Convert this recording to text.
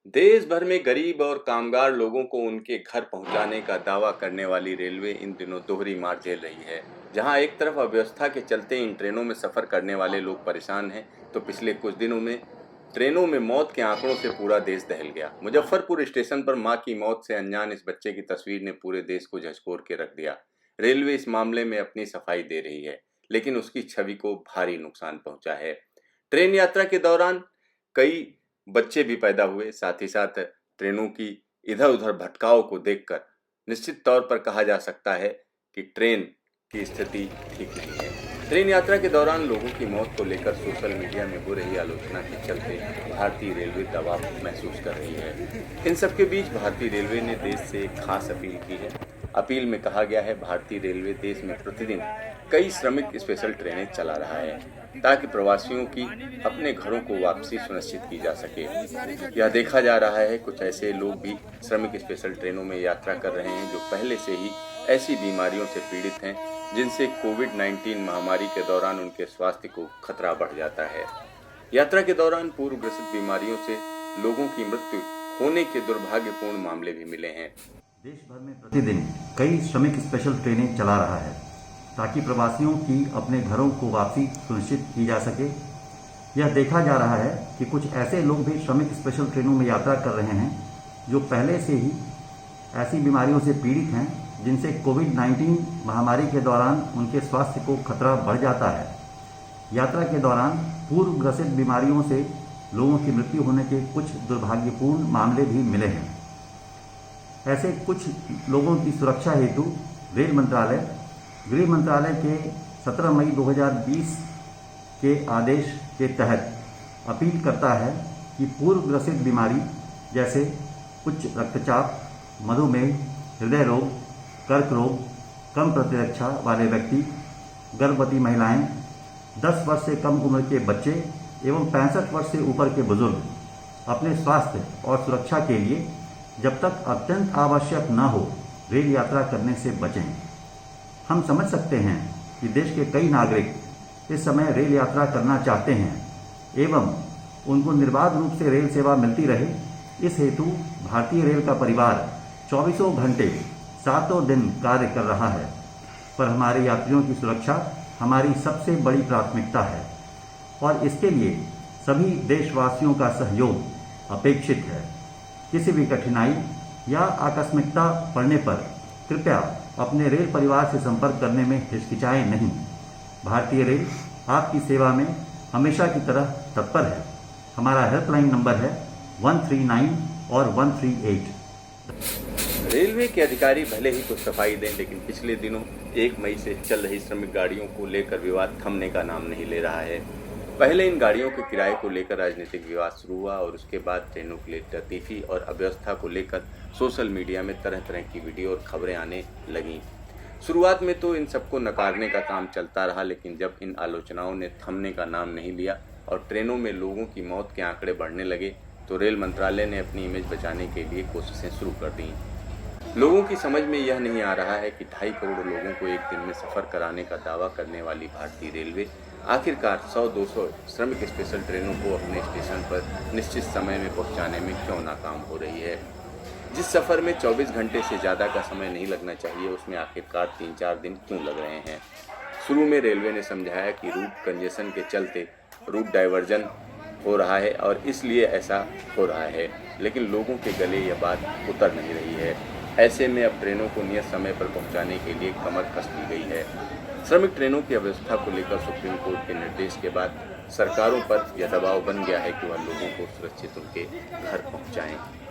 देश भर में गरीब और कामगार लोगों को उनके घर पहुंचाने का दावा करने वाली रेलवे इन दिनों दोहरी मार झेल रही है। जहां एक तरफ अव्यवस्था के चलते इन ट्रेनों में सफर करने वाले लोग परेशान हैं, तो पिछले कुछ दिनों में ट्रेनों में मौत के आंकड़ों से पूरा देश दहल गया। मुजफ्फरपुर स्टेशन पर मां की मौत से अनजान इस बच्चे की तस्वीर ने पूरे देश को झकझोर के रख दिया। रेलवे इस मामले में अपनी सफाई दे रही है, लेकिन उसकी छवि को भारी नुकसान पहुंचा है। ट्रेन यात्रा के दौरान कई बच्चे भी पैदा हुए। साथ ही साथ ट्रेनों की इधर-उधर भटकाव को देखकर निश्चित तौर पर कहा जा सकता है कि ट्रेन की स्थिति ठीक नहीं है। ट्रेन यात्रा के दौरान लोगों की मौत को लेकर सोशल मीडिया में हो रही आलोचना के चलते भारतीय रेलवे दबाव महसूस कर रही है। इन सब के बीच भारतीय रेलवे ने देश से एक खास अपील की है। अपील में कहा गया है, भारतीय रेलवे देश में प्रतिदिन कई श्रमिक स्पेशल ट्रेनें चला रहा है ताकि प्रवासियों की अपने घरों को वापसी सुनिश्चित की जा सके। यह देखा जा रहा है कुछ ऐसे लोग भी श्रमिक स्पेशल ट्रेनों में यात्रा कर रहे हैं जो पहले से ही ऐसी बीमारियों से पीड़ित हैं जिनसे कोविड-19 महामारी के दौरान उनके स्वास्थ्य को खतरा बढ़ जाता है। यात्रा के दौरान पूर्व ग्रसित बीमारियों से लोगों की मृत्यु होने के दुर्भाग्यपूर्ण मामले भी मिले हैं। देश भर में प्रतिदिन कई श्रमिक स्पेशल ट्रेनें चला रहा है ताकि प्रवासियों की अपने घरों को वापसी सुनिश्चित की जा सके। यह देखा जा रहा है कि कुछ ऐसे लोग भी श्रमिक स्पेशल ट्रेनों में यात्रा कर रहे हैं जो पहले से ही ऐसी बीमारियों से पीड़ित हैं जिनसे कोविड-19 महामारी के दौरान उनके स्वास्थ्य को खतरा बढ़ जाता है। यात्रा के दौरान पूर्व ग्रसित बीमारियों से लोगों की मृत्यु होने के कुछ दुर्भाग्यपूर्ण मामले भी मिले हैं। ऐसे कुछ लोगों की सुरक्षा हेतु रेल मंत्रालय गृह मंत्रालय के 17 मई 2020 के आदेश के तहत अपील करता है कि पूर्व ग्रसित बीमारी जैसे उच्च रक्तचाप, मधुमेह, हृदय रोग, कर्क रोग, कम प्रतिरक्षा वाले व्यक्ति, गर्भवती महिलाएं, 10 वर्ष से कम उम्र के बच्चे एवं 65 वर्ष से ऊपर के बुजुर्ग अपने स्वास्थ्य और सुरक्षा के लिए जब तक अत्यंत आवश्यक न हो रेल यात्रा करने से बचें। हम समझ सकते हैं कि देश के कई नागरिक इस समय रेल यात्रा करना चाहते हैं एवं उनको निर्बाध रूप से रेल सेवा मिलती रहे। इस हेतु भारतीय रेल का परिवार 24 घंटे 7 दिन कार्य कर रहा है, पर हमारे यात्रियों की सुरक्षा हमारी सबसे बड़ी प्राथमिकता है और इसके लिए सभी देशवासियों का सहयोग अपेक्षित है। किसी भी कठिनाई या आकस्मिकता पड़ने पर कृपया अपने रेल परिवार से संपर्क करने में हिचकिचाएं नहीं। भारतीय रेल आपकी सेवा में हमेशा की तरह तत्पर है। हमारा हेल्पलाइन नंबर है 139 और 138। रेलवे के अधिकारी भले ही कुछ सफाई दें, लेकिन पिछले दिनों 1 मई से चल रही श्रमिक गाड़ियों को लेकर विवाद थमने का नाम नहीं ले रहा है। पहले इन गाड़ियों के किराए को लेकर राजनीतिक विवाद शुरू हुआ और उसके बाद ट्रेनों के लिए लतीफी और अव्यवस्था को लेकर सोशल मीडिया में तरह तरह की वीडियो और खबरें आने लगीं। शुरुआत में तो इन सबको नकारने का काम चलता रहा, लेकिन जब इन आलोचनाओं ने थमने का नाम नहीं लिया और ट्रेनों में लोगों की मौत के आंकड़े बढ़ने लगे, तो रेल मंत्रालय ने अपनी इमेज बचाने के लिए कोशिशें शुरू कर दी। लोगों की समझ में यह नहीं आ रहा है कि 2.5 करोड़ लोगों को एक दिन में सफ़र कराने का दावा करने वाली भारतीय रेलवे आखिरकार 100-200 श्रमिक स्पेशल ट्रेनों को अपने स्टेशन पर निश्चित समय में पहुंचाने में क्यों नाकाम हो रही है। जिस सफ़र में 24 घंटे से ज़्यादा का समय नहीं लगना चाहिए, उसमें आखिरकार 3-4 दिन क्यों लग रहे हैं। शुरू में रेलवे ने समझाया कि रूट कंजेशन के चलते रूट डाइवर्जन हो रहा है और इसलिए ऐसा हो रहा है, लेकिन लोगों के गले यह बात उतर नहीं रही है। ऐसे में अब ट्रेनों को नियत समय पर पहुंचाने के लिए कमर कस दी गई है। श्रमिक ट्रेनों की अव्यवस्था को लेकर सुप्रीम कोर्ट के निर्देश के बाद सरकारों पर यह दबाव बन गया है कि वह लोगों को सुरक्षित उनके घर पहुंचाएं।